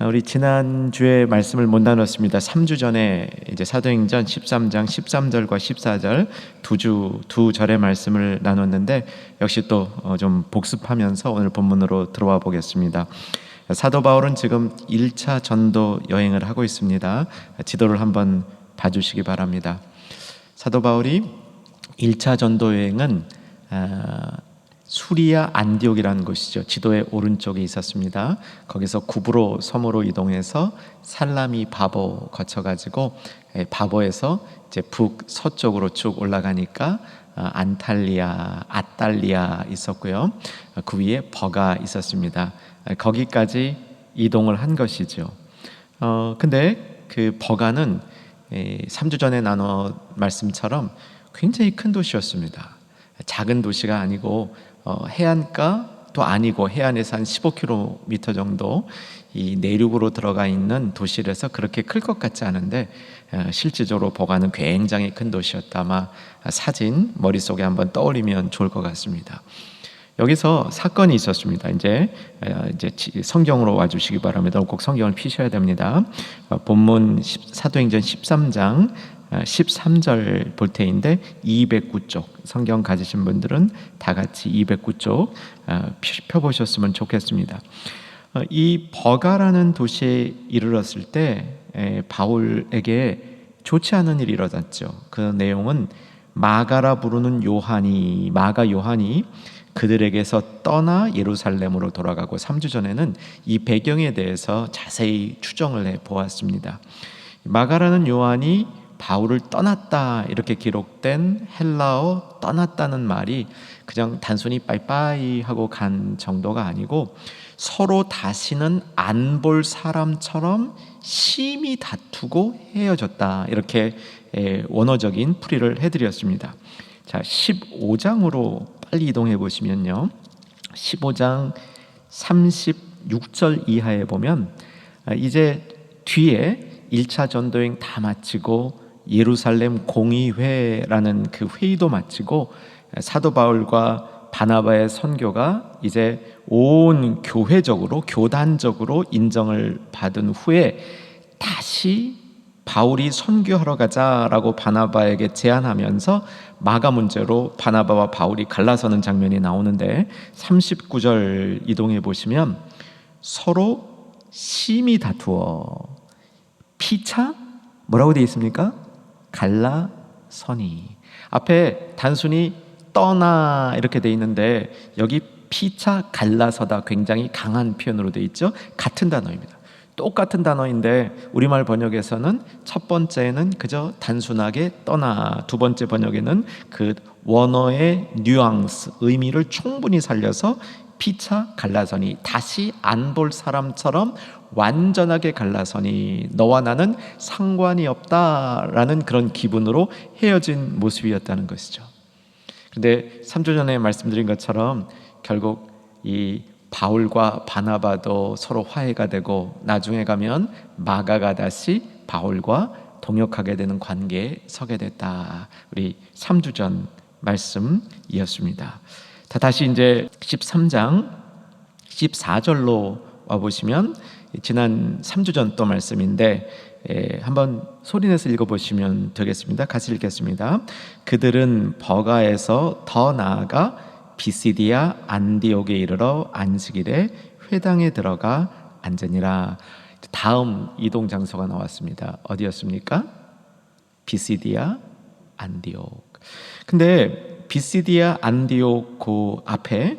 우리 지난주에 말씀을 못 나눴습니다. 3주 전에 이제 사도행전 13장 13절과 14절 두 절의 말씀을 나눴는데 역시 또 좀 복습하면서 오늘 본문으로 들어와 보겠습니다. 사도 바울은 지금 1차 전도 여행을 하고 있습니다. 지도를 한번 봐주시기 바랍니다. 사도 바울이 1차 전도 여행은 수리아 안디옥이라는 곳이죠. 지도의 오른쪽에 있었습니다. 거기서 구브로 섬으로 이동해서 살라미 바보 거쳐가지고 바보에서 이제 북서쪽으로 쭉 올라가니까 안탈리아, 아탈리아 있었고요. 그 위에 버가 있었습니다. 거기까지 이동을 한 것이죠. 근데 그 버가는 3주 전에 나눈 말씀처럼 굉장히 큰 도시였습니다. 작은 도시가 아니고 해안가도 아니고 해안에서 한 15km 정도 이 내륙으로 들어가 있는 도시라서 그렇게 클 것 같지 않은데 실질적으로 버가는 굉장히 큰 도시였다. 아마 사진 머릿속에 한번 떠올리면 좋을 것 같습니다. 여기서 사건이 있었습니다. 이제 성경으로 와주시기 바랍니다. 꼭 성경을 피셔야 됩니다. 본문 사도행전 13장 13절 볼 테인데 209쪽 성경 가지신 분들은 다 같이 209쪽 펴보셨으면 좋겠습니다. 이 버가라는 도시에 이르렀을 때 바울에게 좋지 않은 일이 일어났죠. 그 내용은 마가라 부르는 마가 요한이 그들에게서 떠나 예루살렘으로 돌아가고 3주 전에는 이 배경에 대해서 자세히 추정을 해 보았습니다. 마가라는 요한이 바울을 떠났다 이렇게 기록된 헬라어 떠났다는 말이 그냥 단순히 빠이빠이 하고 간 정도가 아니고 서로 다시는 안 볼 사람처럼 심히 다투고 헤어졌다 이렇게 원어적인 풀이를 해드렸습니다. 자, 15장으로 빨리 이동해 보시면요, 15장 36절 이하에 보면 이제 뒤에 1차 전도여행 다 마치고 예루살렘 공의회라는 그 회의도 마치고 사도 바울과 바나바의 선교가 이제 온 교회적으로 교단적으로 인정을 받은 후에 다시 바울이 선교하러 가자라고 바나바에게 제안하면서 마가 문제로 바나바와 바울이 갈라서는 장면이 나오는데 39절 이동해 보시면 서로 심히 다투어 피차 뭐라고 되어 있습니까? 갈라서니. 앞에 단순히 떠나 이렇게 되어 있는데 여기 피차 갈라서다 굉장히 강한 표현으로 되어 있죠. 같은 단어입니다. 똑같은 단어인데 우리말 번역에서는 첫 번째는 그저 단순하게 떠나, 두 번째 번역에는 그 원어의 뉘앙스, 의미를 충분히 살려서 피차 갈라서니, 다시 안 볼 사람처럼 완전하게 갈라서니 너와 나는 상관이 없다라는 그런 기분으로 헤어진 모습이었다는 것이죠. 그런데 3주 전에 말씀드린 것처럼 결국 이 바울과 바나바도 서로 화해가 되고 나중에 가면 마가가 다시 바울과 동역하게 되는 관계에 서게 됐다. 우리 3주 전 말씀이었습니다. 다시 이제 13장 14절로 와보시면 지난 3주 전 또 말씀인데 한번 소리내서 읽어보시면 되겠습니다. 같이 읽겠습니다. 그들은 버가에서 더 나아가 비시디아 안디옥에 이르러 안식일에 회당에 들어가 앉으니라. 다음 이동 장소가 나왔습니다. 어디였습니까? 비시디아 안디옥. 근데 비시디아 안디옥 그 앞에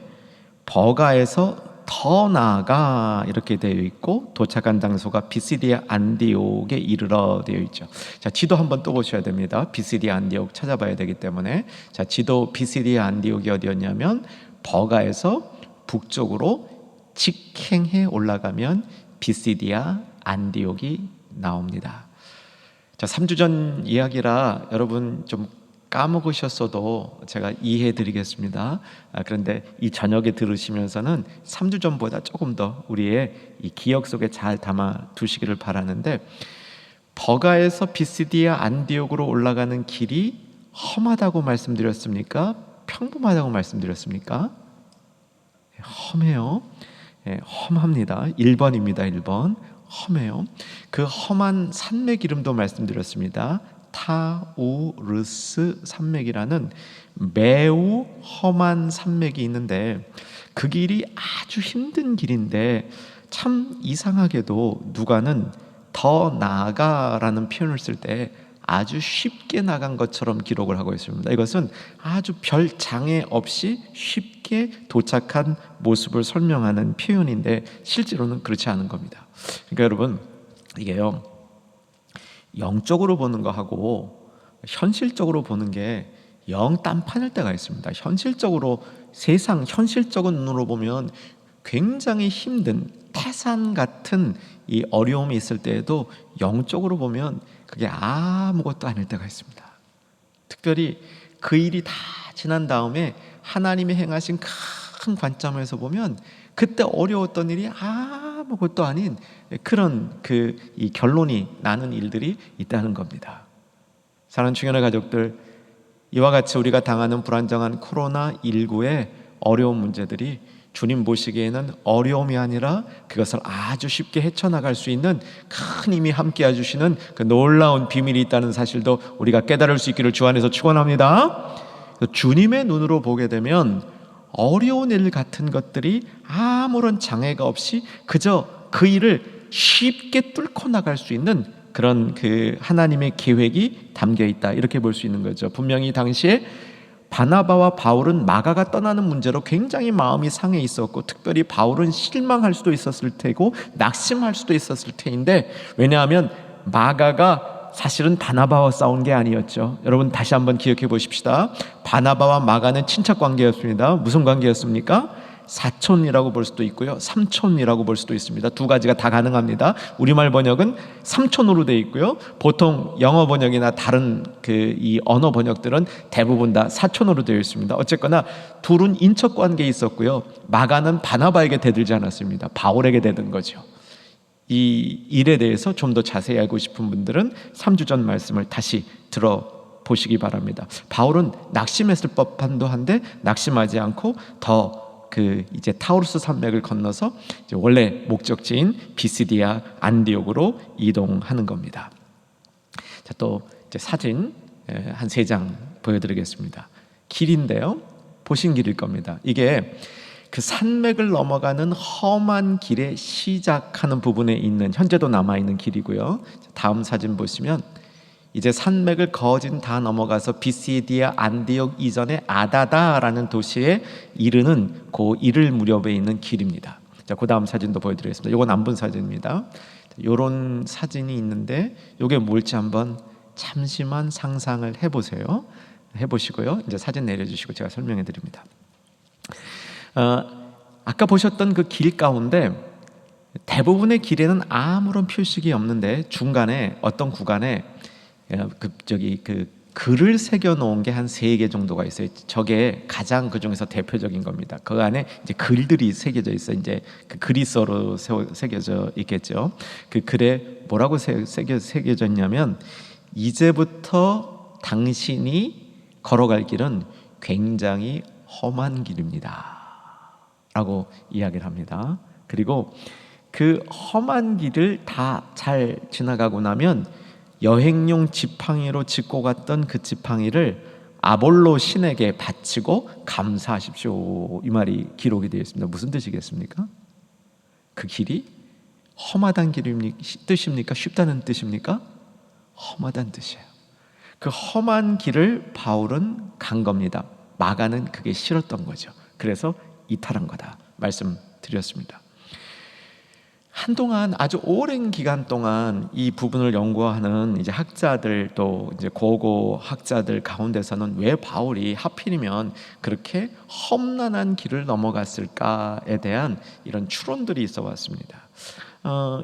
버가에서 더 나아가 이렇게 되어 있고 도착한 장소가 비시디아 안디옥에 이르러 되어 있죠. 자, 지도 한번 또 보셔야 됩니다. 비시디아 안디옥 찾아봐야 되기 때문에. 자, 지도 비시디아 안디옥이 어디였냐면 버가에서 북쪽으로 직행해 올라가면 비시디아 안디옥이 나옵니다. 자, 3주 전 이야기라 여러분 좀 까먹으셨어도 제가 이해해 드리겠습니다. 그런데 이 저녁에 들으시면서는 3주 전보다 조금 더 우리의 이 기억 속에 잘 담아 두시기를 바라는데, 버가에서 비시디아 안디옥으로 올라가는 길이 험하다고 말씀드렸습니까? 평범하다고 말씀드렸습니까? 험해요. 험합니다. 1번입니다. 1번. 험해요. 그 험한 산맥 이름도 말씀드렸습니다. 타우르스 산맥이라는 매우 험한 산맥이 있는데 그 길이 아주 힘든 길인데 참 이상하게도 누가는 더 나아가라는 표현을 쓸 때 아주 쉽게 나간 것처럼 기록을 하고 있습니다. 이것은 아주 별 장애 없이 쉽게 도착한 모습을 설명하는 표현인데 실제로는 그렇지 않은 겁니다. 그러니까 여러분, 이게요, 영적으로 보는 거하고 현실적으로 보는 게 영 딴판일 때가 있습니다. 현실적으로, 세상 현실적인 눈으로 보면 굉장히 힘든 태산 같은 이 어려움이 있을 때에도 영적으로 보면 그게 아무것도 아닐 때가 있습니다. 특별히 그 일이 다 지난 다음에 하나님이 행하신 큰 관점에서 보면 그때 어려웠던 일이 아무것도 아닌 그런 이 결론이 나는 일들이 있다는 겁니다. 사랑하는 중현의 가족들, 이와 같이 우리가 당하는 불안정한 코로나19의 어려운 문제들이 주님 보시기에는 어려움이 아니라 그것을 아주 쉽게 헤쳐나갈 수 있는 큰 힘이 함께 해주시는 그 놀라운 비밀이 있다는 사실도 우리가 깨달을 수 있기를 주 안에서 축원합니다. 주님의 눈으로 보게 되면 어려운 일 같은 것들이 아무런 장애가 없이 그저 그 일을 쉽게 뚫고 나갈 수 있는 그런 그 하나님의 계획이 담겨 있다, 이렇게 볼 수 있는 거죠. 분명히 당시에 바나바와 바울은 마가가 떠나는 문제로 굉장히 마음이 상해 있었고, 특별히 바울은 실망할 수도 있었을 테고 낙심할 수도 있었을 테인데, 왜냐하면 마가가 사실은 바나바와 싸운 게 아니었죠. 여러분 다시 한번 기억해 보십시다. 바나바와 마가는 친척 관계였습니다. 무슨 관계였습니까? 사촌이라고 볼 수도 있고요, 삼촌이라고 볼 수도 있습니다. 두 가지가 다 가능합니다. 우리말 번역은 삼촌으로 되어 있고요, 보통 영어 번역이나 다른 이 언어 번역들은 대부분 다 사촌으로 되어 있습니다. 어쨌거나 둘은 인척 관계에 있었고요, 마가는 바나바에게 대들지 않았습니다. 바울에게 대든 거죠. 이 일에 대해서 좀 더 자세히 알고 싶은 분들은 3주 전 말씀을 다시 들어보시기 바랍니다. 바울은 낙심했을 법한도 한데 낙심하지 않고 더 이제 타우르스 산맥을 건너서 이제 원래 목적지인 비시디아 안디옥으로 이동하는 겁니다. 자, 또 이제 사진 한 3장 보여드리겠습니다. 길인데요, 보신 길일 겁니다. 이게 그 산맥을 넘어가는 험한 길의 시작하는 부분에 있는, 현재도 남아있는 길이고요. 다음 사진 보시면 이제 산맥을 거진 다 넘어가서 비시디아 안디옥 이전의 아다다라는 도시에 이르는 그 이를 무렵에 있는 길입니다. 자, 그 다음 사진도 보여드리겠습니다. 이건 안 본 사진입니다. 이런 사진이 있는데 이게 뭘지 한번 잠시만 상상을 해보세요. 해보시고요, 이제 사진 내려주시고 제가 설명해드립니다. 아까 보셨던 그 길 가운데 대부분의 길에는 아무런 표식이 없는데 중간에 어떤 구간에 그 글을 새겨 놓은 게 한 3개 정도가 있어요. 저게 가장 그 중에서 대표적인 겁니다. 그 안에 이제 글들이 새겨져 있어요. 이제 그 그리스어로 새겨져 있겠죠. 그 글에 뭐라고 새겨져 있냐면, 이제부터 당신이 걸어갈 길은 굉장히 험한 길입니다 라고 이야기를 합니다. 그리고 그 험한 길을 다 잘 지나가고 나면 여행용 지팡이로 짚고 갔던 그 지팡이를 아볼로 신에게 바치고 감사하십시오, 이 말이 기록이 되어 있습니다. 무슨 뜻이겠습니까? 그 길이 험하다는 뜻입니까? 쉽다는 뜻입니까? 험하다는 뜻이에요. 그 험한 길을 바울은 간 겁니다. 마가는 그게 싫었던 거죠. 그래서 이탈한 거다 말씀드렸습니다. 한동안, 아주 오랜 기간 동안 이 부분을 연구하는 이제 학자들, 또 이제 고고 학자들 가운데서는 왜 바울이 하필이면 그렇게 험난한 길을 넘어갔을까에 대한 이런 추론들이 있어 왔습니다.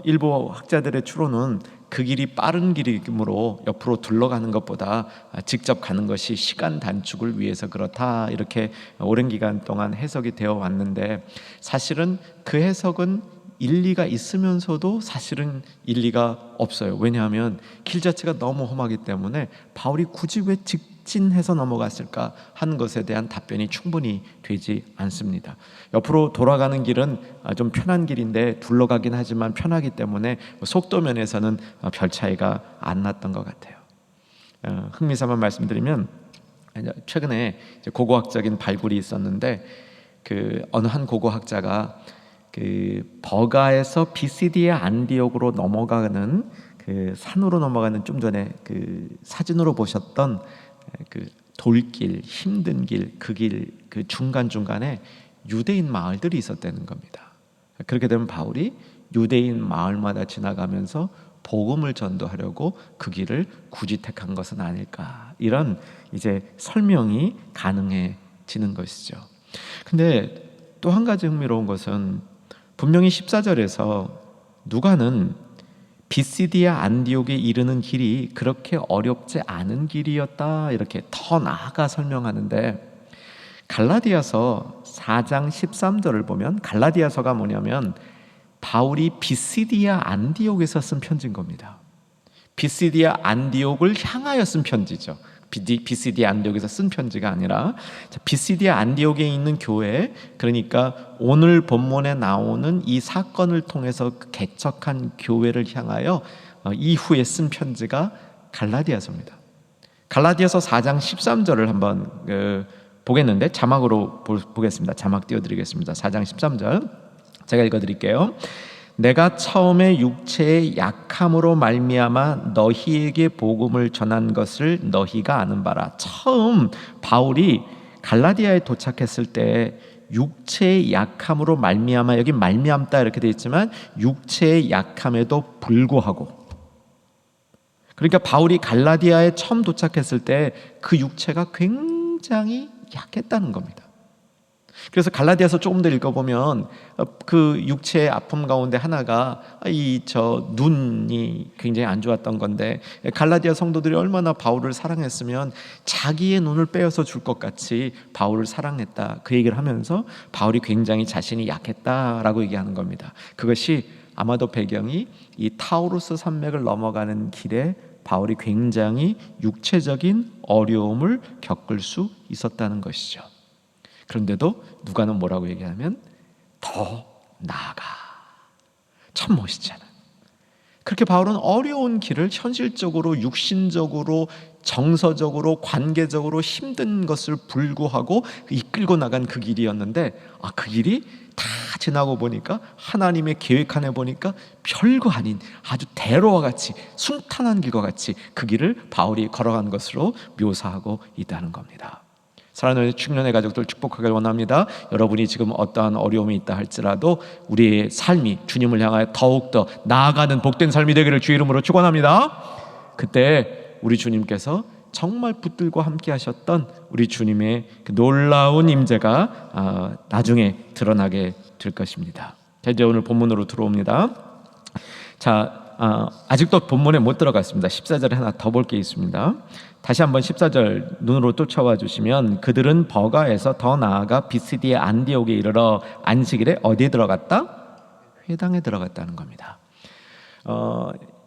일부 학자들의 추론은 그 길이 빠른 길이므로 옆으로 둘러가는 것보다 직접 가는 것이 시간 단축을 위해서 그렇다, 이렇게 오랜 기간 동안 해석이 되어 왔는데, 사실은 그 해석은 일리가 있으면서도 사실은 일리가 없어요. 왜냐하면 길 자체가 너무 험하기 때문에 바울이 굳이 왜 직진해서 넘어갔을까 하는 것에 대한 답변이 충분히 되지 않습니다. 옆으로 돌아가는 길은 좀 편한 길인데 둘러가긴 하지만 편하기 때문에 속도 면에서는 별 차이가 안 났던 것 같아요. 흥미삼아 말씀드리면 최근에 고고학적인 발굴이 있었는데 그 어느 한 고고학자가 그 버가에서 비시디아 안디옥으로 넘어가는 그 산으로 넘어가는 좀 전에 그 사진으로 보셨던 그 돌길, 힘든 길, 그 길 그 중간중간에 유대인 마을들이 있었다는 겁니다. 그렇게 되면 바울이 유대인 마을마다 지나가면서 복음을 전도하려고 그 길을 굳이 택한 것은 아닐까, 이런 이제 설명이 가능해지는 것이죠. 근데 또 한 가지 흥미로운 것은 분명히 14절에서 누가는 비시디아 안디옥에 이르는 길이 그렇게 어렵지 않은 길이었다 이렇게 더 나아가 설명하는데, 갈라디아서 4장 13절을 보면 갈라디아서가 뭐냐면 바울이 비시디아 안디옥에서 쓴 편지인 겁니다. 비시디아 안디옥을 향하여 쓴 편지죠. 비시디아 안디옥에서 쓴 편지가 아니라 비시디아 안디옥에 있는 교회, 그러니까 오늘 본문에 나오는 이 사건을 통해서 개척한 교회를 향하여 이후에 쓴 편지가 갈라디아서입니다. 갈라디아서 4장 13절을 한번 보겠는데 자막으로 보겠습니다. 자막 띄워드리겠습니다. 4장 13절 제가 읽어드릴게요. 내가 처음에 육체의 약함으로 말미암아 너희에게 복음을 전한 것을 너희가 아는 바라. 처음 바울이 갈라디아에 도착했을 때 육체의 약함으로 말미암아, 여기 말미암다 이렇게 되어 있지만 육체의 약함에도 불구하고, 그러니까 바울이 갈라디아에 처음 도착했을 때 그 육체가 굉장히 약했다는 겁니다. 그래서 갈라디아서 조금 더 읽어보면 그 육체의 아픔 가운데 하나가 눈이 굉장히 안 좋았던 건데, 갈라디아 성도들이 얼마나 바울을 사랑했으면 자기의 눈을 빼앗아 줄 것 같이 바울을 사랑했다, 그 얘기를 하면서 바울이 굉장히 자신이 약했다라고 얘기하는 겁니다. 그것이 아마도 배경이 이 타우루스 산맥을 넘어가는 길에 바울이 굉장히 육체적인 어려움을 겪을 수 있었다는 것이죠. 그런데도 누가는 뭐라고 얘기하면 더 나아가. 참 멋있잖아요. 그렇게 바울은 어려운 길을 현실적으로, 육신적으로, 정서적으로, 관계적으로 힘든 것을 불구하고 이끌고 나간 그 길이었는데, 그 길이 다 지나고 보니까 하나님의 계획 안에 보니까 별거 아닌 아주 대로와 같이 순탄한 길과 같이 그 길을 바울이 걸어간 것으로 묘사하고 있다는 겁니다. 사랑하는 충년의 가족들 축복하길 원합니다. 여러분이 지금 어떠한 어려움이 있다 할지라도 우리의 삶이 주님을 향하여 더욱더 나아가는 복된 삶이 되기를 주의 이름으로 축원합니다. 그때 우리 주님께서 정말 붙들고 함께 하셨던 우리 주님의 그 놀라운 임재가 나중에 드러나게 될 것입니다. 자, 이제 오늘 본문으로 들어옵니다. 자, 아직도 본문에 못 들어갔습니다. 14절에 하나 더 볼 게 있습니다. 다시 한번 14절 눈으로 쫓아와 주시면, 그들은 버가에서 더 나아가 비시디아 안디옥에 이르러 안식일에 어디에 들어갔다? 회당에 들어갔다는 겁니다.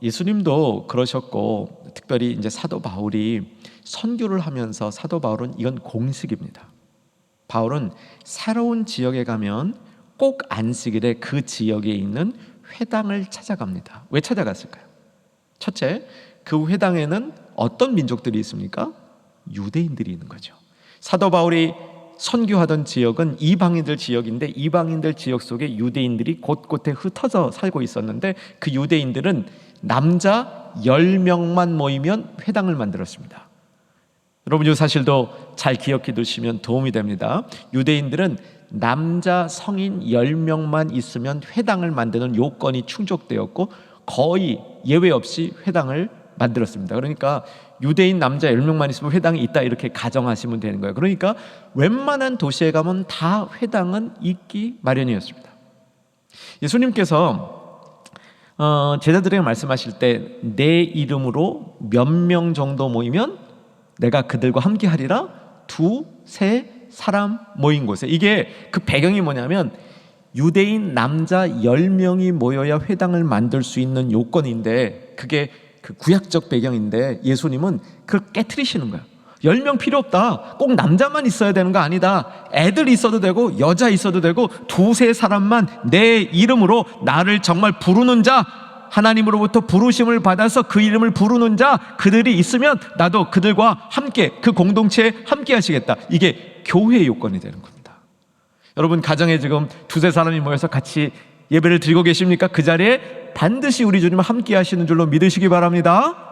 예수님도 그러셨고, 특별히 이제 사도 바울이 선교를 하면서 사도 바울은 이건 공식입니다. 바울은 새로운 지역에 가면 꼭 안식일에 그 지역에 있는 회당을 찾아갑니다. 왜 찾아갔을까요? 첫째, 그 회당에는 어떤 민족들이 있습니까? 유대인들이 있는 거죠. 사도 바울이 선교하던 지역은 이방인들 지역인데, 이방인들 지역 속에 유대인들이 곳곳에 흩어져 살고 있었는데, 그 유대인들은 남자 10명만 모이면 회당을 만들었습니다. 여러분 이 사실도 잘 기억해 두시면 도움이 됩니다. 유대인들은 남자 성인 10명만 있으면 회당을 만드는 요건이 충족되었고, 거의 예외 없이 회당을 만들었습니다. 그러니까 유대인 남자 10명만 있으면 회당이 있다 이렇게 가정하시면 되는 거예요. 그러니까 웬만한 도시에 가면 다 회당은 있기 마련이었습니다. 예수님께서 제자들에게 말씀하실 때 내 이름으로 몇 명 정도 모이면 내가 그들과 함께 하리라, 2-3 사람 모인 곳에, 이게 그 배경이 뭐냐면 유대인 남자 10명이 모여야 회당을 만들 수 있는 요건인데, 그게 그 구약적 배경인데 예수님은 그걸 깨트리시는 거예요. 10명 필요 없다. 꼭 남자만 있어야 되는 거 아니다. 애들 있어도 되고 여자 있어도 되고 두세 사람만 내 이름으로 나를 정말 부르는 자, 하나님으로부터 부르심을 받아서 그 이름을 부르는 자, 그들이 있으면 나도 그들과 함께 그 공동체에 함께 하시겠다. 이게 교회의 요건이 되는 겁니다. 여러분 가정에 지금 두세 사람이 모여서 같이 예배를 드리고 계십니까? 그 자리에 반드시 우리 주님 함께 하시는 줄로 믿으시기 바랍니다.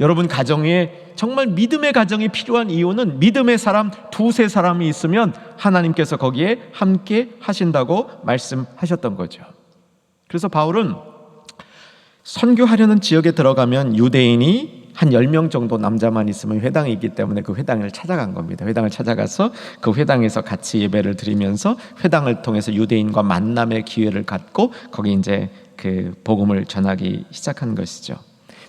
여러분 가정에 정말 믿음의 가정이 필요한 이유는 믿음의 사람 두세 사람이 있으면 하나님께서 거기에 함께 하신다고 말씀하셨던 거죠. 그래서 바울은 선교하려는 지역에 들어가면 유대인이 한 10명 정도 남자만 있으면 회당이 있기 때문에 그 회당을 찾아간 겁니다. 회당을 찾아가서 그 회당에서 같이 예배를 드리면서 회당을 통해서 유대인과 만남의 기회를 갖고 거기 이제 그 복음을 전하기 시작한 것이죠.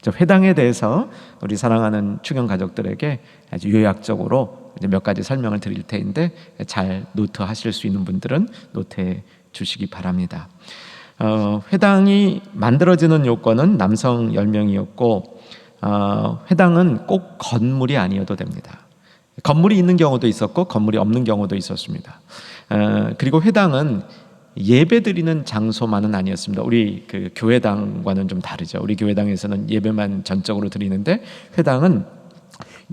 회당에 대해서 우리 사랑하는 추경 가족들에게 아주 요약적으로 이제 몇 가지 설명을 드릴 텐데 잘 노트하실 수 있는 분들은 노트해 주시기 바랍니다. 회당이 만들어지는 요건은 남성 10명이었고 회당은 꼭 건물이 아니어도 됩니다. 건물이 있는 경우도 있었고 건물이 없는 경우도 있었습니다. 그리고 회당은 예배드리는 장소만은 아니었습니다. 우리 그 교회당과는 좀 다르죠. 우리 교회당에서는 예배만 전적으로 드리는데 회당은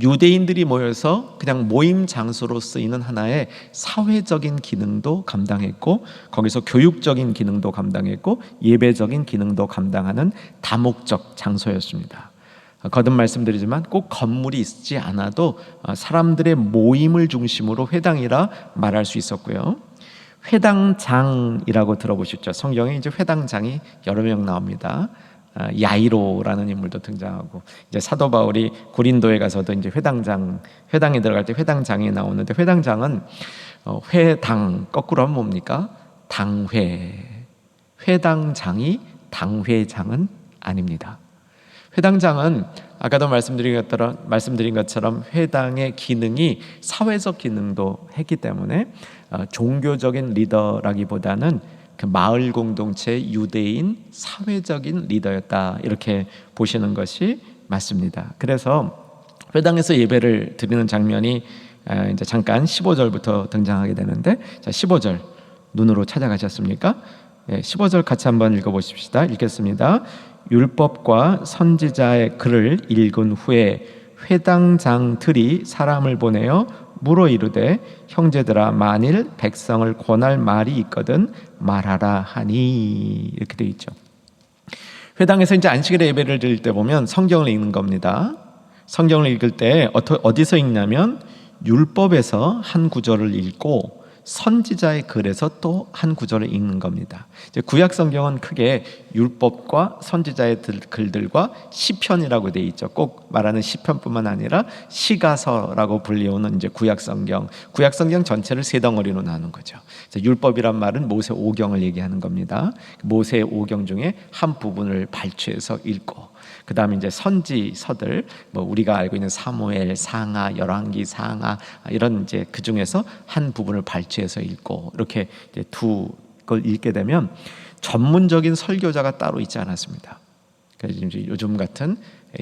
유대인들이 모여서 그냥 모임 장소로 쓰이는 하나의 사회적인 기능도 감당했고 거기서 교육적인 기능도 감당했고 예배적인 기능도 감당하는 다목적 장소였습니다. 거듭 말씀드리지만 꼭 건물이 있지 않아도 사람들의 모임을 중심으로 회당이라 말할 수 있었고요. 회당장이라고 들어보셨죠? 성경에 이제 회당장이 여러 명 나옵니다. 야이로라는 인물도 등장하고 이제 사도 바울이 고린도에 가서도 이제 회당에 들어갈 때 회당장이 나오는데 회당장은 회당 거꾸로 하면 뭡니까? 당회. 회당장이 당회장은 아닙니다. 회당장은 아까도 말씀드린 것처럼 회당의 기능이 사회적 기능도 했기 때문에 종교적인 리더라기보다는 그 마을 공동체 유대인 사회적인 리더였다 이렇게 보시는 것이 맞습니다. 그래서 회당에서 예배를 드리는 장면이 이제 잠깐 15절부터 등장하게 되는데 자 15절 눈으로 찾아가셨습니까? 15절 같이 한번 읽어보십시다. 읽겠습니다. 율법과 선지자의 글을 읽은 후에 회당장들이 사람을 보내어 물어 이르되 형제들아 만일 백성을 권할 말이 있거든 말하라 하니 이렇게 되어 있죠. 회당에서 이제 안식일에 예배를 드릴 때 보면 성경을 읽는 겁니다. 성경을 읽을 때 어디서 읽냐면 율법에서 한 구절을 읽고 선지자의 글에서 또 한 구절을 읽는 겁니다. 이제 구약 성경은 크게 율법과 선지자의 글들과 시편이라고 되어 있죠. 꼭 말하는 시편뿐만 아니라 시가서라고 불리우는 이제 구약 성경 전체를 세 덩어리로 나눈 거죠. 율법이란 말은 모세 오경을 얘기하는 겁니다. 모세 오경 중에 한 부분을 발췌해서 읽고 그 다음에 이제 선지서들, 우리가 알고 있는 사무엘, 상하, 열왕기, 상하 이런 이제 그 중에서 한 부분을 발췌해서 읽고 이렇게 이제 두 걸 읽게 되면 전문적인 설교자가 따로 있지 않았습니다. 그래서 이제 요즘 같은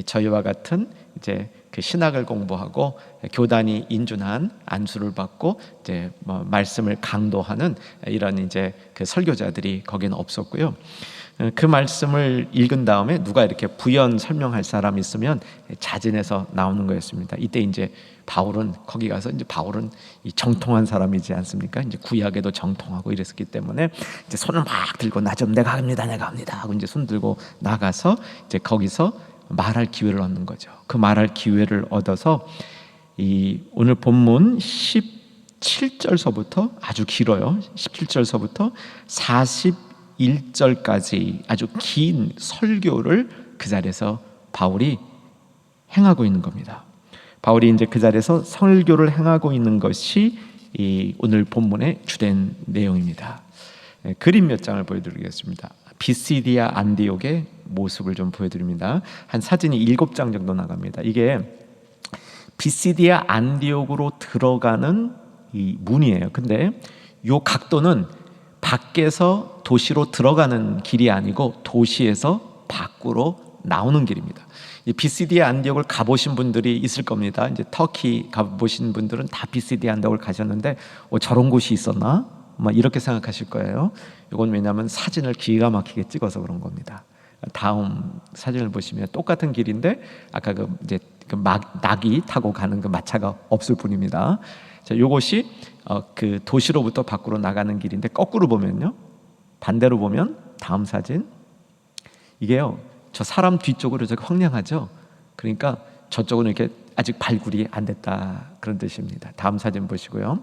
저희와 같은 이제 그 신학을 공부하고 교단이 인준한 안수를 받고 이제 말씀을 강도하는 이런 이제 그 설교자들이 거기는 없었고요. 그 말씀을 읽은 다음에 누가 이렇게 부연 설명할 사람이 있으면 자진해서 나오는 거였습니다. 이때 이제 바울은 거기 가서 이제 바울은 이 정통한 사람이지 않습니까? 이제 구약에도 정통하고 이랬었기 때문에 이제 손을 막 들고 나 좀 내가 합니다 하고 이제 손 들고 나가서 이제 거기서 말할 기회를 얻는 거죠. 그 말할 기회를 얻어서 이 오늘 본문 17절서부터 아주 길어요. 17절서부터 41절까지 아주 긴 설교를 그 자리에서 바울이 행하고 있는 겁니다. 바울이 이제 그 자리에서 설교를 행하고 있는 것이 이 오늘 본문의 주된 내용입니다. 그림 몇 장을 보여드리겠습니다. 비시디아 안디옥의 모습을 좀 보여드립니다. 한 사진이 7장 정도 나갑니다. 이게 비시디아 안디옥으로 들어가는 이 문이에요. 근데 이 각도는 밖에서 도시로 들어가는 길이 아니고 도시에서 밖으로 나오는 길입니다. 이 비시디아 안디옥을 가보신 분들이 있을 겁니다. 이제 터키 가보신 분들은 다 비시디아 안디옥을 가셨는데 저런 곳이 있었나? 막 이렇게 생각하실 거예요. 이건 왜냐하면 사진을 기가 막히게 찍어서 그런 겁니다. 다음 사진을 보시면 똑같은 길인데 아까 이제 낙이 타고 가는 그 마차가 없을 뿐입니다. 자, 이것이 그 도시로부터 밖으로 나가는 길인데 거꾸로 보면요, 반대로 보면 다음 사진, 이게요, 저 사람 뒤쪽으로 저기 황량하죠. 그러니까 저쪽은 이렇게 아직 발굴이 안 됐다, 그런 뜻입니다. 다음 사진 보시고요.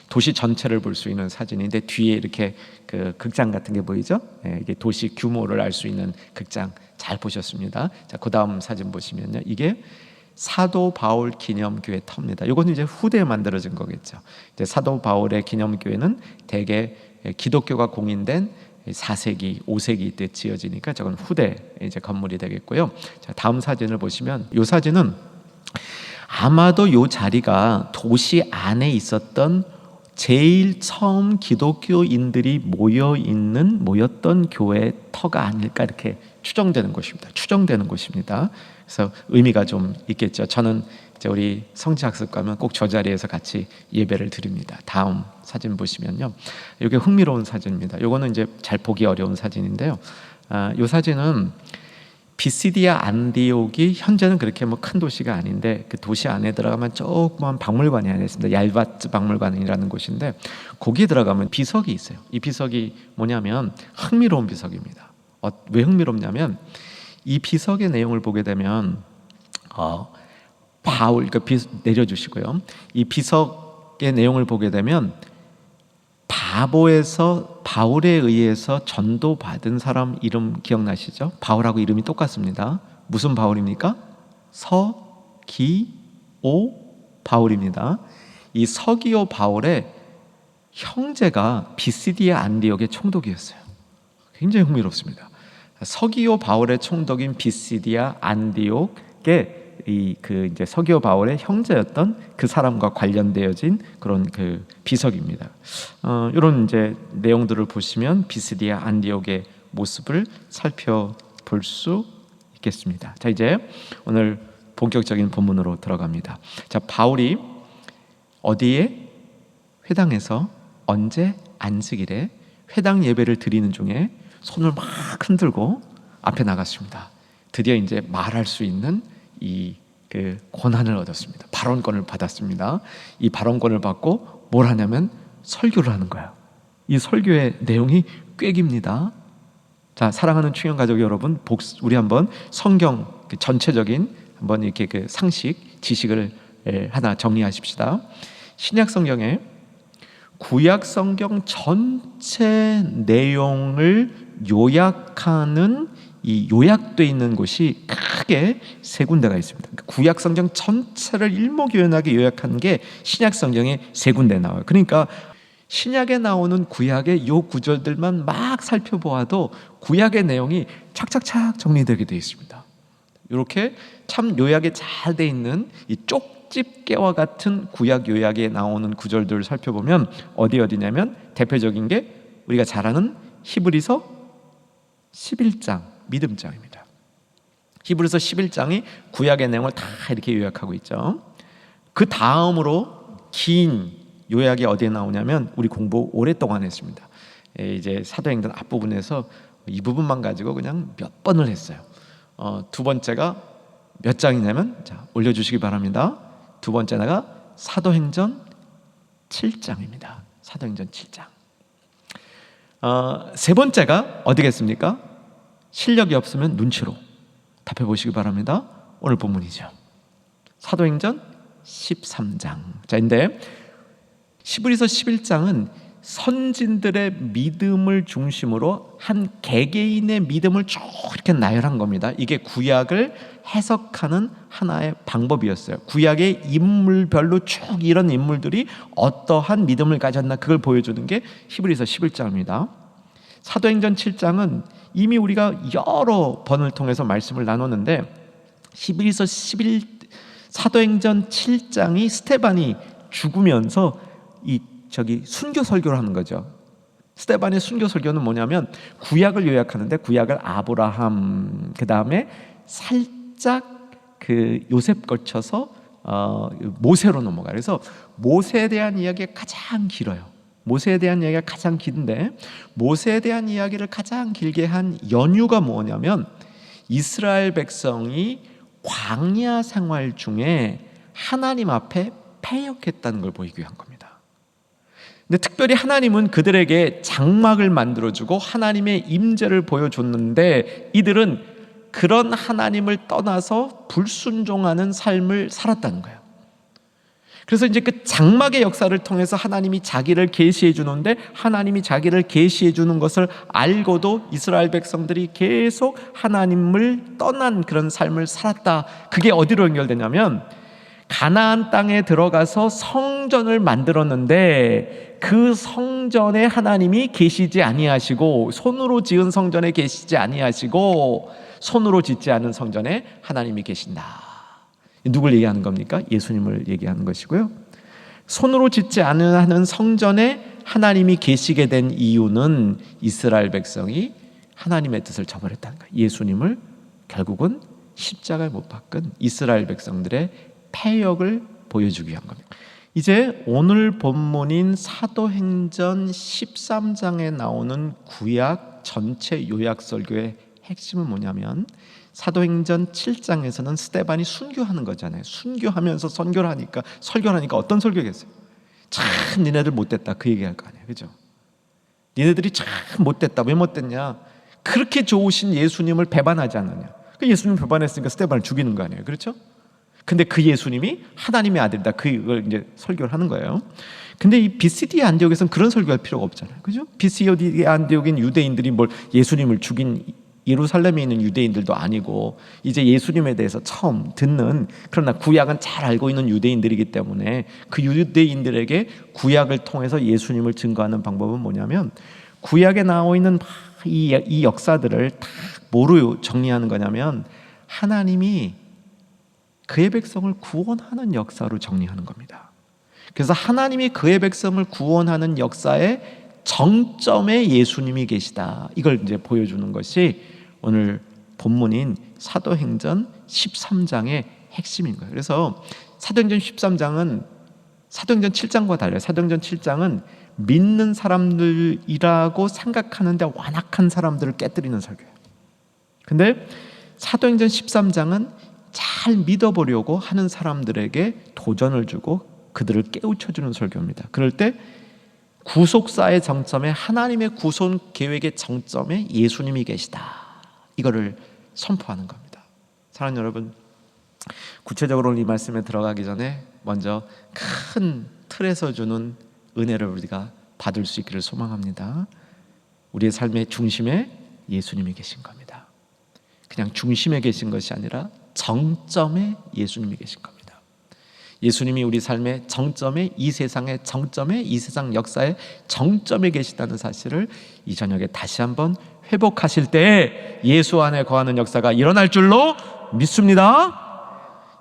도시 전체를 볼 수 있는 사진인데 뒤에 이렇게 그 극장 같은 게 보이죠? 이게 도시 규모를 알 수 있는 극장, 잘 보셨습니다. 자, 그 다음 사진 보시면요, 이게 사도 바울 기념교회 터입니다. 이건 이제 후대에 만들어진 거겠죠. 이제 사도 바울의 기념교회는 대개 기독교가 공인된 4세기, 5세기 때 지어지니까 저건 후대 이제 건물이 되겠고요. 자, 다음 사진을 보시면 이 사진은 아마도 이 자리가 도시 안에 있었던 제일 처음 기독교인들이 모였던 교회의 터가 아닐까 이렇게 추정되는 곳입니다. 그래서 의미가 좀 있겠죠. 저는 이제 우리 성지학습 가면 꼭 저 자리에서 같이 예배를 드립니다. 다음 사진 보시면요, 이게 흥미로운 사진입니다. 이거는 이제 잘 보기 어려운 사진인데요. 이 사진은 비시디아 안디옥이 현재는 그렇게 뭐 큰 도시가 아닌데 그 도시 안에 들어가면 조그만 박물관이 하나 있습니다. 얄바츠 박물관이라는 곳인데 거기에 들어가면 비석이 있어요. 이 비석이 뭐냐면 흥미로운 비석입니다. 왜 흥미롭냐면 이 비석의 내용을 보게 되면 바울, 내려주시고요. 이 비석의 내용을 보게 되면 바울에 의해서 전도받은 사람 이름 기억나시죠? 바울하고 이름이 똑같습니다. 무슨 바울입니까? 서기오 바울입니다. 이 서기오 바울의 형제가 비시디아 안디옥의 총독이었어요. 굉장히 흥미롭습니다. 서기오 바울의 총독인 비시디아 안디옥의 이제 서기오 바울의 형제였던 그 사람과 관련되어진 그런 그 비석입니다. 이런 이제 내용들을 보시면 비시디아 안디옥의 모습을 살펴볼 수 있겠습니다. 자, 이제 오늘 본격적인 본문으로 들어갑니다. 자, 바울이 어디에? 회당에서 언제? 안식일에 회당 예배를 드리는 중에 손을 막 흔들고 앞에 나갔습니다. 드디어 이제 말할 수 있는 그 권한을 얻었습니다. 발언권을 받았습니다. 이 발언권을 받고 뭘 하냐면 설교를 하는 거예요. 이 설교의 내용이 꽤 깁니다. 자, 사랑하는 충영 가족 여러분, 우리 한번 성경 전체적인 한번 이렇게 그 상식, 지식을 하나 정리하십시다. 신약 성경에 구약 성경 전체 내용을 요약하는 이 요약되어 있는 곳이 크게 세 군데가 있습니다. 구약 성경 전체를 일목요연하게 요약한 게 신약 성경에 세 군데 나와요. 그러니까 신약에 나오는 구약의 요 구절들만 막 살펴보아도 구약의 내용이 착착착 정리되게 되어 있습니다. 이렇게 참 요약이 잘 돼 있는 이 쪽집게와 같은 구약 요약에 나오는 구절들을 살펴보면 어디냐면 대표적인 게 우리가 잘 아는 히브리서 11장 믿음장입니다. 히브리서 11장이 구약의 내용을 다 이렇게 요약하고 있죠. 그 다음으로 긴 요약이 어디에 나오냐면 우리 공부 오랫동안 했습니다. 이제 사도행전 앞부분에서 이 부분만 가지고 그냥 몇 번을 했어요. 두 번째가 몇 장이냐면, 자, 올려주시기 바랍니다. 두 번째가 사도행전 7장입니다. 사도행전 7장. 세 번째가 어디겠습니까? 실력이 없으면 눈치로 답해 보시기 바랍니다. 오늘 본문이죠. 사도행전 13장. 자, 근데 히브리서 11장은 선진들의 믿음을 중심으로 한 개개인의 믿음을 쭉 이렇게 나열한 겁니다. 이게 구약을 해석하는 하나의 방법이었어요. 구약의 인물별로 쭉 이런 인물들이 어떠한 믿음을 가졌나 그걸 보여주는 게 히브리서 11장입니다. 사도행전 7장은 이미 우리가 여러 번을 통해서 말씀을 나눴는데 사도행전 7장이 스테반이 죽으면서 순교 설교를 하는 거죠. 스테반의 순교 설교는 뭐냐면 구약을 요약하는데 구약을 아브라함, 그 다음에 살짝 그 요셉 거쳐서 모세로 넘어가요. 그래서 모세에 대한 이야기가 가장 길어요. 모세에 대한 이야기가 가장 긴데, 모세에 대한 이야기를 가장 길게 한 연유가 뭐냐면 이스라엘 백성이 광야 생활 중에 하나님 앞에 패역했다는 걸 보이기 위한 겁니다. 근데 특별히 하나님은 그들에게 장막을 만들어주고 하나님의 임재를 보여줬는데 이들은 그런 하나님을 떠나서 불순종하는 삶을 살았다는 거예요. 그래서 이제 그 장막의 역사를 통해서 하나님이 자기를 계시해 주는데, 하나님이 자기를 계시해 주는 것을 알고도 이스라엘 백성들이 계속 하나님을 떠난 그런 삶을 살았다. 그게 어디로 연결되냐면 가나안 땅에 들어가서 성전을 만들었는데 그 성전에 하나님이 계시지 아니하시고, 손으로 지은 성전에 계시지 아니하시고 손으로 짓지 않은 성전에 하나님이 계신다. 누굴 얘기하는 겁니까? 예수님을 얘기하는 것이고요. 손으로 짓지 않은 성전에 하나님이 계시게 된 이유는 이스라엘 백성이 하나님의 뜻을 저버렸다는 거예요. 예수님을 결국은 십자가에 못 박은 이스라엘 백성들의 패역을 보여주기 위한 겁니다. 이제 오늘 본문인 사도행전 13장에 나오는 구약 전체 요약 설교의 핵심은 뭐냐면, 사도행전 7장에서는 스데반이 순교하는 거잖아요. 순교하면서 설교를 하니까 어떤 설교겠어요? 참 니네들 못됐다, 그 얘기할 거 아니에요. 그죠? 니네들이 참 못됐다. 왜 못됐냐? 그렇게 좋으신 예수님을 배반하지 않느냐. 그 예수님을 배반했으니까 스데반을 죽이는 거 아니에요. 그렇죠? 근데 그 예수님이 하나님의 아들이다, 그걸 이제 설교를 하는 거예요. 근데 이 비시디 안디옥에서는 그런 설교할 필요가 없잖아요. 그죠? 비시디 안디옥인 유대인들이 뭘 예수님을 죽인 예루살렘에 있는 유대인들도 아니고, 이제 예수님에 대해서 처음 듣는, 그러나 구약은 잘 알고 있는 유대인들이기 때문에 그 유대인들에게 구약을 통해서 예수님을 증거하는 방법은 뭐냐면, 구약에 나와 있는 이 역사들을 다 뭐로 정리하는 거냐면 하나님이 그의 백성을 구원하는 역사로 정리하는 겁니다. 그래서 하나님이 그의 백성을 구원하는 역사의 정점에 예수님이 계시다, 이걸 이제 보여주는 것이 오늘 본문인 사도행전 13장의 핵심인 거예요. 그래서 사도행전 13장은 사도행전 7장과 달라요. 사도행전 7장은 믿는 사람들이라고 생각하는데 완악한 사람들을 깨뜨리는 설교예요. 근데 사도행전 13장은 잘 믿어보려고 하는 사람들에게 도전을 주고 그들을 깨우쳐주는 설교입니다. 그럴 때 구속사의 정점에, 하나님의 구속 계획의 정점에 예수님이 계시다, 이거를 선포하는 겁니다. 사랑하는 여러분, 구체적으로 이 말씀에 들어가기 전에 먼저 큰 틀에서 주는 은혜를 우리가 받을 수 있기를 소망합니다. 우리의 삶의 중심에 예수님이 계신 겁니다. 그냥 중심에 계신 것이 아니라 정점에 예수님이 계신 겁니다. 예수님이 우리 삶의 정점에, 이 세상의 정점에, 이 세상 역사의 정점에 계시다는 사실을 이 저녁에 다시 한번 회복하실 때 예수 안에 거하는 역사가 일어날 줄로 믿습니다.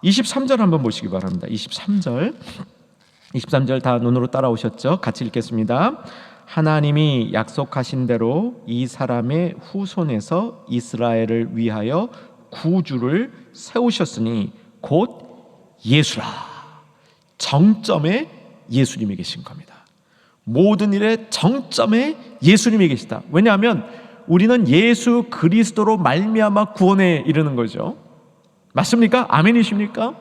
23절 한번 보시기 바랍니다. 23절 다 눈으로 따라오셨죠? 같이 읽겠습니다. 하나님이 약속하신 대로 이 사람의 후손에서 이스라엘을 위하여 구주를 세우셨으니 곧 예수라. 정점에 예수님이 계신 겁니다. 모든 일의 정점에 예수님이 계시다. 왜냐하면 우리는 예수 그리스도로 말미암아 구원에 이르는 거죠. 맞습니까? 아멘이십니까?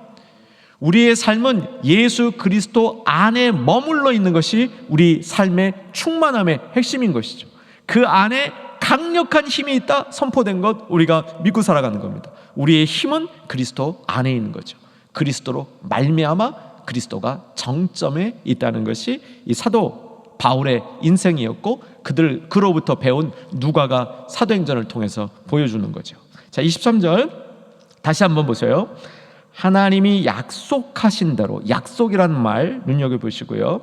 우리의 삶은 예수 그리스도 안에 머물러 있는 것이 우리 삶의 충만함의 핵심인 것이죠. 그 안에 강력한 힘이 있다 선포된 것, 우리가 믿고 살아가는 겁니다. 우리의 힘은 그리스도 안에 있는 거죠. 그리스도로 말미암아 그리스도가 정점에 있다는 것이 이 사도 바울의 인생이었고, 그로부터 배운 누가가 사도행전을 통해서 보여주는 거죠. 자, 23절 다시 한번 보세요. 하나님이 약속하신 대로, 약속이라는 말 눈여겨보시고요.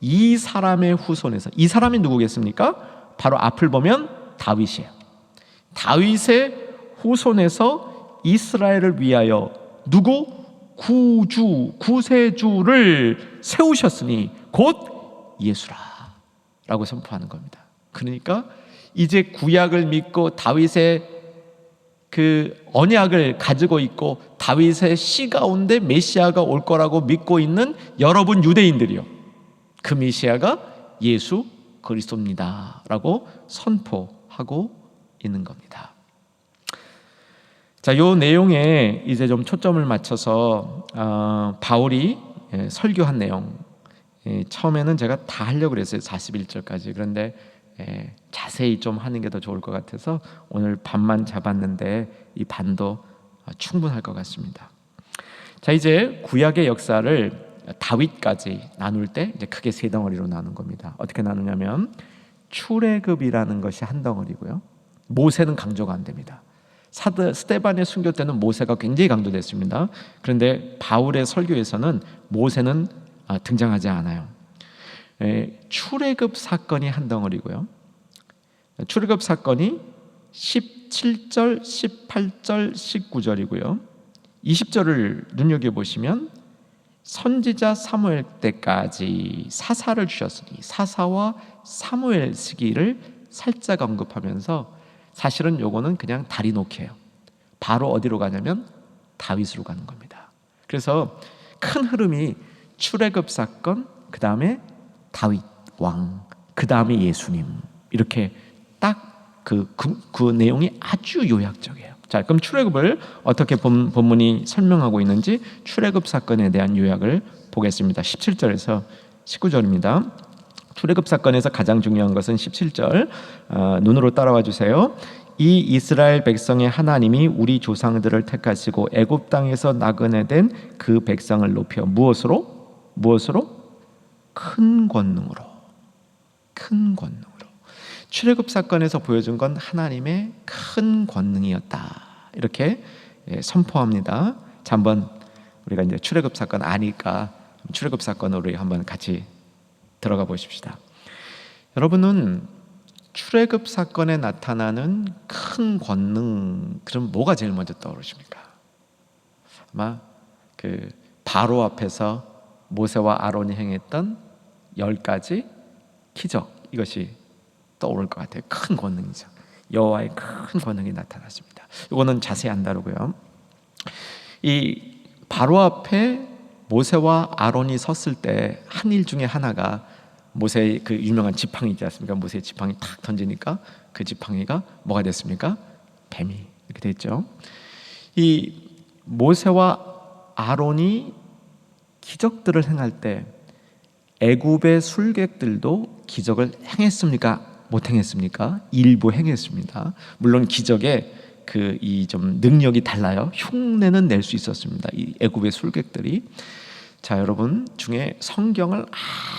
이 사람의 후손에서, 이 사람이 누구겠습니까? 바로 앞을 보면 다윗이에요. 다윗의 후손에서 이스라엘을 위하여 누구? 구세주를 세우셨으니 곧 예수라 라고 선포하는 겁니다. 그러니까 이제 구약을 믿고 다윗의 그 언약을 가지고 있고 다윗의 씨 가운데 메시아가 올 거라고 믿고 있는 여러분 유대인들이요, 그 메시아가 예수 그리스도입니다라고 선포하고 있는 겁니다. 자, 요 내용에 이제 좀 초점을 맞춰서 바울이 설교한 내용, 처음에는 제가 다 하려고 그랬어요. 41절까지. 그런데 자세히 좀 하는 게 더 좋을 것 같아서 오늘 반만 잡았는데 이 반도 충분할 것 같습니다. 자, 이제 구약의 역사를 다윗까지 나눌 때 이제 크게 세 덩어리로 나눈 겁니다. 어떻게 나누냐면 출애굽이라는 것이 한 덩어리고요. 모세는 강조가 안 됩니다. 스데반의 순교 때는 모세가 굉장히 강조됐습니다. 그런데 바울의 설교에서는 모세는 등장하지 않아요. 출애굽 사건이 한 덩어리고요. 출애굽 사건이 17절, 18절, 19절이고요. 20절을 눈여겨보시면 선지자 사무엘 때까지 사사를 주셨으니 사사와 사무엘 시기를 살짝 언급하면서 사실은 요거는 그냥 다리 놓기예요. 바로 어디로 가냐면 다윗으로 가는 겁니다. 그래서 큰 흐름이 출애굽 사건, 그 다음에 다윗 왕, 그 다음에 예수님, 이렇게 딱 그 내용이 아주 요약적이에요. 자, 그럼 출애굽을 어떻게 본문이 설명하고 있는지 출애굽 사건에 대한 요약을 보겠습니다. 17절에서 19절입니다. 출애굽 사건에서 가장 중요한 것은 17절, 눈으로 따라와 주세요. 이 이스라엘 백성의 하나님이 우리 조상들을 택하시고 애굽 땅에서 나그네된 그 백성을 높여 무엇으로? 큰 권능으로. 출애굽 사건에서 보여준 건 하나님의 큰 권능이었다, 이렇게 선포합니다. 자, 한번 우리가 이제 출애굽 사건 아니까 출애굽 사건으로 한번 같이 들어가 보십시다. 여러분은 출애굽 사건에 나타나는 큰 권능, 그럼 뭐가 제일 먼저 떠오르십니까? 아마 그 바로 앞에서 모세와 아론이 행했던 10가지 기적, 이것이 떠오를 것 같아요. 큰 권능이죠. 여호와의 큰 권능이 나타났습니다. 이거는 자세히 안 다루고요. 이 바로 앞에 모세와 아론이 섰을 때 한 일 중에 하나가 모세의 그 유명한 지팡이 있지 않습니까? 모세의 지팡이 탁 던지니까 그 지팡이가 뭐가 됐습니까? 뱀이 이렇게 됐죠. 이 모세와 아론이 기적들을 행할 때 애굽의 술객들도 기적을 행했습니까? 못 행했습니까? 일부 행했습니다. 물론 기적의 이 좀 능력이 달라요. 흉내는 낼 수 있었습니다. 이 애굽의 술객들이. 자, 여러분 중에 성경을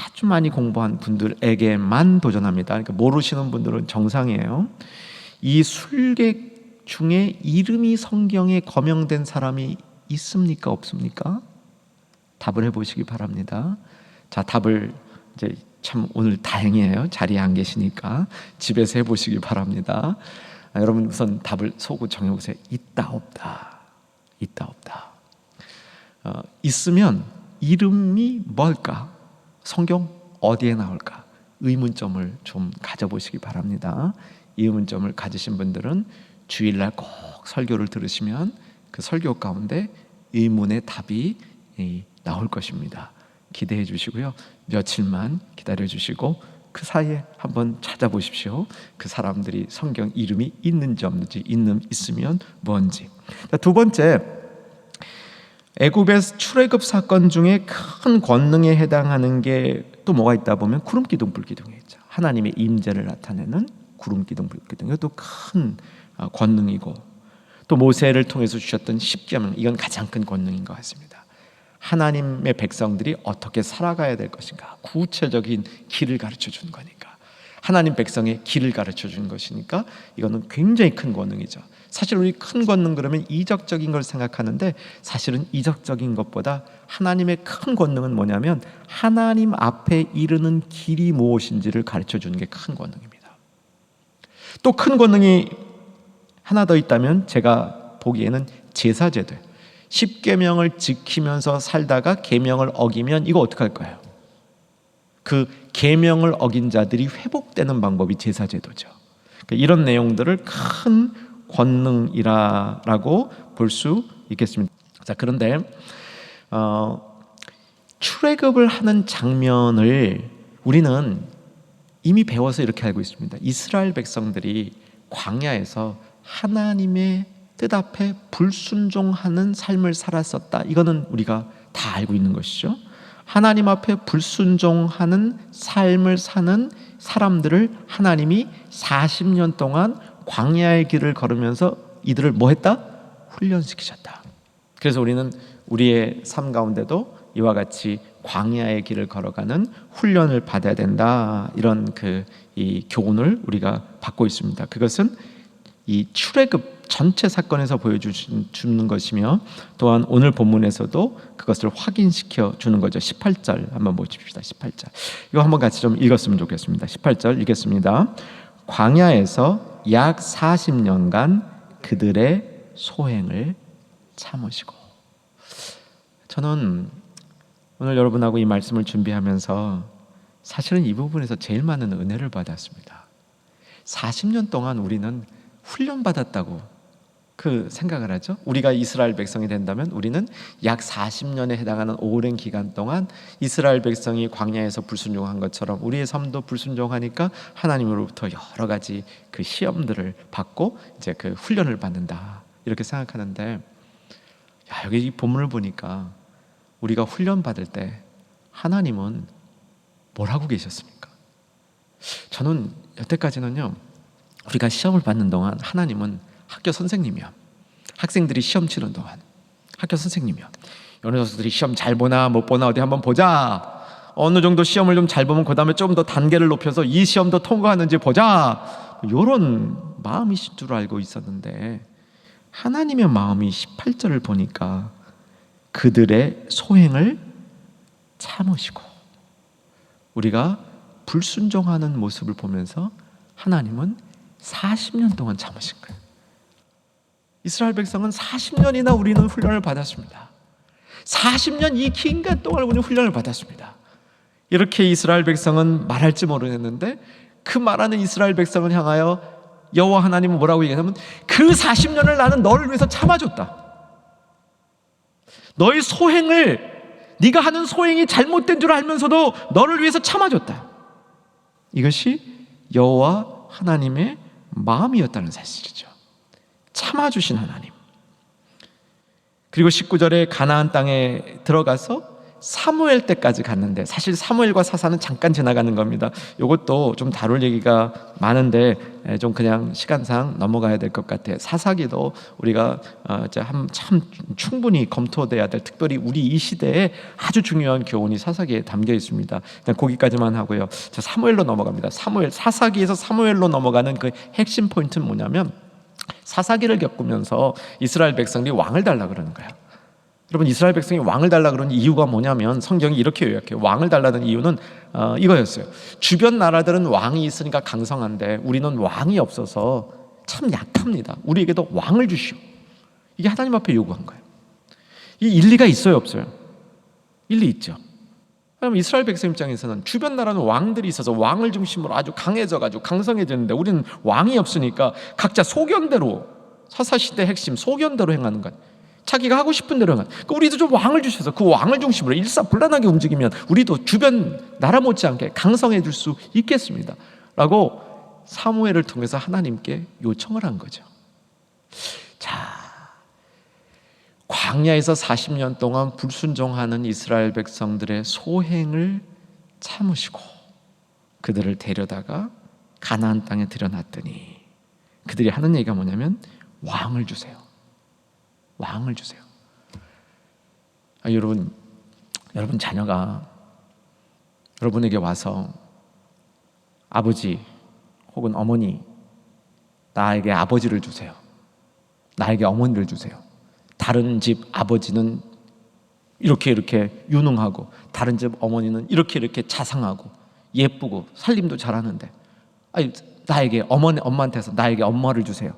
아주 많이 공부한 분들에게만 도전합니다. 그러니까 모르시는 분들은 정상이에요. 이 술객 중에 이름이 성경에 거명된 사람이 있습니까? 없습니까? 답을 해보시기 바랍니다. 자, 답을 이제 참 오늘 다행이에요. 자리에 안 계시니까 집에서 해보시기 바랍니다. 여러분 우선 답을 속으로 정해보세요. 있다 없다. 있으면 이름이 뭘까? 성경 어디에 나올까? 의문점을 좀 가져보시기 바랍니다. 이 의문점을 가지신 분들은 주일날 꼭 설교를 들으시면 그 설교 가운데 의문의 답이 나올 것입니다. 기대해 주시고요. 며칠만 기다려 주시고 그 사이에 한번 찾아보십시오. 그 사람들이 성경 이름이 있는지 없는지, 있으면 뭔지. 두 번째, 애굽의 출애굽 사건 중에 큰 권능에 해당하는 게 또 뭐가 있다 보면 구름 기둥 불 기둥이 있죠. 하나님의 임재를 나타내는 구름 기둥 불 기둥, 이것도 큰 권능이고, 또 모세를 통해서 주셨던 십계명, 이건 가장 큰 권능인 것 같습니다. 하나님의 백성들이 어떻게 살아가야 될 것인가, 구체적인 길을 가르쳐 준 거니까, 하나님 백성의 길을 가르쳐 준 것이니까 이거는 굉장히 큰 권능이죠. 사실 우리 큰 권능 그러면 이적적인 걸 생각하는데, 사실은 이적적인 것보다 하나님의 큰 권능은 뭐냐면 하나님 앞에 이르는 길이 무엇인지를 가르쳐 주는 게 큰 권능입니다. 또 큰 권능이 하나 더 있다면 제가 보기에는 제사제도, 십계명을 지키면서 살다가 계명을 어기면 이거 어떡할 거예요? 그 계명을 어긴 자들이 회복되는 방법이 제사제도죠. 이런 내용들을 큰 권능이라고 볼 수 있겠습니다. 자, 그런데 출애굽을 하는 장면을 우리는 이미 배워서 이렇게 알고 있습니다. 이스라엘 백성들이 광야에서 하나님의 뜻 앞에 불순종하는 삶을 살았었다. 이거는 우리가 다 알고 있는 것이죠. 하나님 앞에 불순종하는 삶을 사는 사람들을 하나님이 40년 동안 광야의 길을 걸으면서 이들을 뭐 했다? 훈련시키셨다. 그래서 우리는 우리의 삶 가운데도 이와 같이 광야의 길을 걸어가는 훈련을 받아야 된다. 이런 이 교훈을 우리가 받고 있습니다. 그것은 이 출애굽 전체 사건에서 보여주는 것이며 또한 오늘 본문에서도 그것을 확인시켜 주는 거죠. 18절 한번 보십시다. 18절 이거 한번 같이 좀 읽었으면 좋겠습니다. 18절 읽겠습니다. 광야에서 약 40년간 그들의 소행을 참으시고. 저는 오늘 여러분하고 이 말씀을 준비하면서 사실은 이 부분에서 제일 많은 은혜를 받았습니다. 40년 동안 우리는 훈련받았다고 생각을 하죠. 우리가 이스라엘 백성이 된다면 우리는 약 40년에 해당하는 오랜 기간 동안 이스라엘 백성이 광야에서 불순종한 것처럼 우리의 삶도 불순종하니까 하나님으로부터 여러 가지 시험들을 받고 이제 훈련을 받는다. 이렇게 생각하는데, 여기 이 본문을 보니까 우리가 훈련 받을 때 하나님은 뭘 하고 계셨습니까? 저는 여태까지는요, 우리가 시험을 받는 동안 하나님은 학교 선생님이야. 학생들이 시험 치는 동안 학교 선생님이야. 요 녀석들이 시험 잘 보나 못 보나 어디 한번 보자. 어느 정도 시험을 좀 잘 보면 그 다음에 좀 더 단계를 높여서 이 시험도 통과하는지 보자. 이런 마음이신 줄 알고 있었는데 하나님의 마음이 18절을 보니까 그들의 소행을 참으시고, 우리가 불순종하는 모습을 보면서 하나님은 40년 동안 참으신 거예요. 이스라엘 백성은 40년이나 우리는 훈련을 받았습니다. 40년 이 긴 간 동안 우리는 훈련을 받았습니다. 이렇게 이스라엘 백성은 말할지 모르겠는데 그 말하는 이스라엘 백성을 향하여 여호와 하나님은 뭐라고 얘기하냐면 그 40년을 나는 너를 위해서 참아줬다. 너의 소행을, 네가 하는 소행이 잘못된 줄 알면서도 너를 위해서 참아줬다. 이것이 여호와 하나님의 마음이었다는 사실이죠. 참아주신 하나님. 그리고 19절에 가나안 땅에 들어가서 사무엘 때까지 갔는데, 사실 사무엘과 사사는 잠깐 지나가는 겁니다. 이것도 좀 다룰 얘기가 많은데 좀 그냥 시간상 넘어가야 될 것 같아요. 사사기도 우리가 참 충분히 검토돼야 될, 특별히 우리 이 시대에 아주 중요한 교훈이 사사기에 담겨 있습니다. 그냥 거기까지만 하고요. 자, 사무엘로 넘어갑니다. 사사기에서 사무엘로 넘어가는 그 핵심 포인트는 뭐냐면, 사사기를 겪으면서 이스라엘 백성들이 왕을 달라 그러는 거예요. 여러분, 이스라엘 백성이 왕을 달라 그러는 이유가 뭐냐면 성경이 이렇게 요약해요. 왕을 달라는 이유는 이거였어요. 주변 나라들은 왕이 있으니까 강성한데 우리는 왕이 없어서 참 약합니다. 우리에게도 왕을 주시오. 이게 하나님 앞에 요구한 거예요. 이 일리가 있어요, 없어요? 일리 있죠. 그럼 이스라엘 백성 입장에서는 주변 나라는 왕들이 있어서 왕을 중심으로 아주 강해져가지고 강성해졌는데 우리는 왕이 없으니까 각자 소견대로, 사사시대 핵심 소견대로 행하는 거예요. 자기가 하고 싶은 대로 행하는. 그러니까 우리도 좀 왕을 주셔서 그 왕을 중심으로 일사불란하게 움직이면 우리도 주변 나라 못지않게 강성해질 수 있겠습니다 라고 사무엘을 통해서 하나님께 요청을 한 거죠. 자, 광야에서 40년 동안 불순종하는 이스라엘 백성들의 소행을 참으시고 그들을 데려다가 가나안 땅에 들여놨더니 그들이 하는 얘기가 뭐냐면 왕을 주세요. 왕을 주세요. 여러분 자녀가 여러분에게 와서 아버지 혹은 어머니, 나에게 아버지를 주세요. 나에게 어머니를 주세요. 다른 집 아버지는 이렇게 유능하고 다른 집 어머니는 이렇게 자상하고 예쁘고 살림도 잘하는데 나에게 엄마한테서 나에게 엄마를 주세요.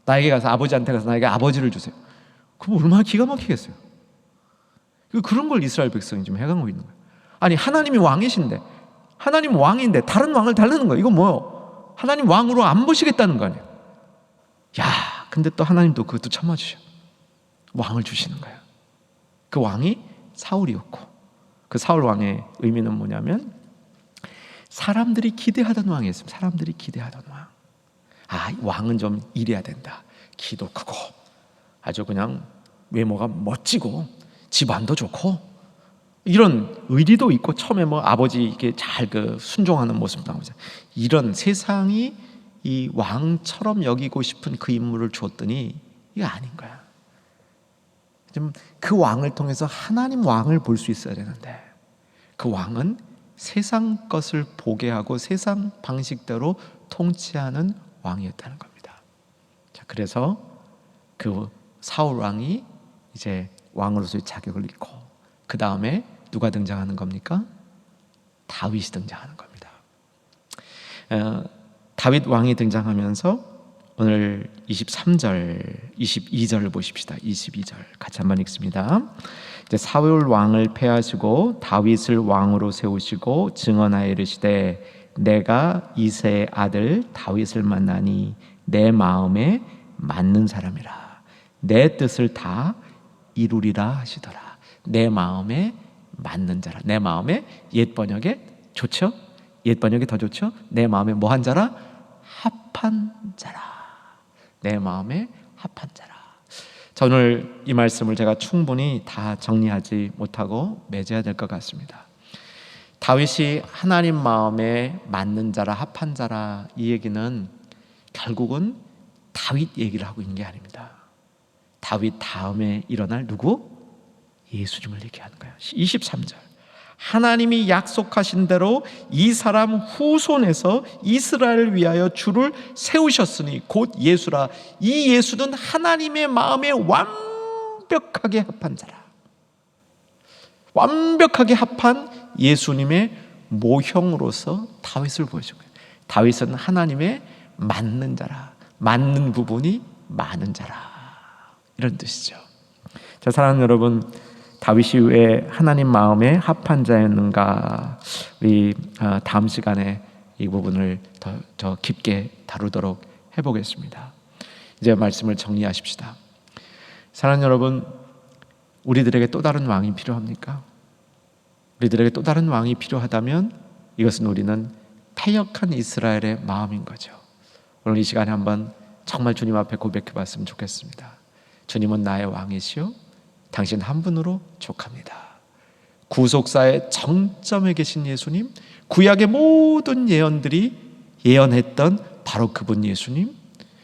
나에게 가서 아버지한테 가서 나에게 아버지를 주세요. 그럼 얼마나 기가 막히겠어요. 그런 걸 이스라엘 백성이 지금 해가고 있는 거예요. 아니, 하나님이 왕이신데, 하나님 왕인데 다른 왕을 달라는 거예요. 이건 뭐요? 하나님 왕으로 안 보시겠다는 거 아니에요. 야, 근데 또 하나님도 그것도 참아주셔. 왕을 주시는 거예요. 그 왕이 사울이었고, 그 사울 왕의 의미는 뭐냐면 사람들이 기대하던 왕이었습니다. 사람들이 기대하던 왕. 왕은 좀 이래야 된다. 키도 크고 아주 그냥 외모가 멋지고 집안도 좋고 이런 의리도 있고, 처음에 뭐 아버지 이게 잘 순종하는 모습도 나오죠. 이런 세상이 이 왕처럼 여기고 싶은 그 인물을 주었더니 이게 아닌 거야. 좀 그 왕을 통해서 하나님 왕을 볼 수 있어야 되는데, 그 왕은 세상 것을 보게 하고 세상 방식대로 통치하는 왕이었다는 겁니다. 자, 그래서 그 사울 왕이 이제 왕으로서의 자격을 잃고, 그 다음에 누가 등장하는 겁니까? 다윗이 등장하는 겁니다. 다윗 왕이 등장하면서 오늘 23절, 22절을 보십시다. 22절 같이 한번 읽습니다. 이제 사울 왕을 패하시고 다윗을 왕으로 세우시고 증언하여 이르시되 내가 이새의 아들 다윗을 만나니 내 마음에 맞는 사람이라. 내 뜻을 다 이루리라 하시더라. 내 마음에 맞는 자라. 내 마음에, 옛 번역에 좋죠? 옛 번역이 더 좋죠? 내 마음에 뭐한 자라? 합한 자라. 내 마음에 합한 자라. 자, 오늘 이 말씀을 제가 충분히 다 정리하지 못하고 맺어야 될 것 같습니다. 다윗이 하나님 마음에 맞는 자라, 합한 자라, 이 얘기는 결국은 다윗 얘기를 하고 있는 게 아닙니다. 다윗 다음에 일어날 누구? 예수님을 얘기하는 거예요. 23절. 하나님이 약속하신 대로 이 사람 후손에서 이스라엘을 위하여 주를 세우셨으니 곧 예수라. 이 예수는 하나님의 마음에 완벽하게 합한 자라. 완벽하게 합한 예수님의 모형으로서 다윗을 보여준 거예요. 다윗은 하나님의 맞는 자라. 맞는 부분이 많은 자라. 이런 뜻이죠. 자, 사랑하는 여러분, 다윗이 왜 하나님 마음에 합한 자였는가? 우리 다음 시간에 이 부분을 더 깊게 다루도록 해보겠습니다. 이제 말씀을 정리하십시다. 사랑하는 여러분, 우리들에게 또 다른 왕이 필요합니까? 우리들에게 또 다른 왕이 필요하다면 이것은 우리는 패역한 이스라엘의 마음인 거죠. 오늘 이 시간에 한번 정말 주님 앞에 고백해 봤으면 좋겠습니다. 주님은 나의 왕이시오. 당신 한 분으로 족합니다. 구속사의 정점에 계신 예수님, 구약의 모든 예언들이 예언했던 바로 그분 예수님,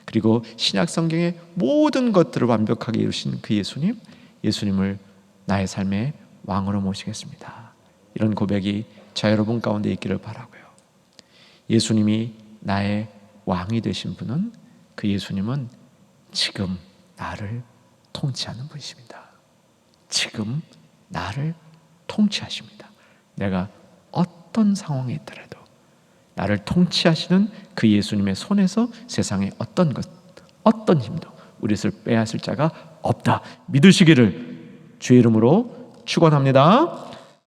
그리고 신약 성경의 모든 것들을 완벽하게 이루신 그 예수님, 예수님을 나의 삶의 왕으로 모시겠습니다. 이런 고백이 저 여러분 가운데 있기를 바라고요. 예수님이 나의 왕이 되신 분은, 그 예수님은 지금 나를 통치하는 분이십니다. 지금 나를 통치하십니다. 내가 어떤 상황에 있더라도 나를 통치하시는 그 예수님의 손에서 세상의 어떤 것, 어떤 힘도 우리 것을 빼앗을 자가 없다. 믿으시기를 주의 이름으로 축원합니다.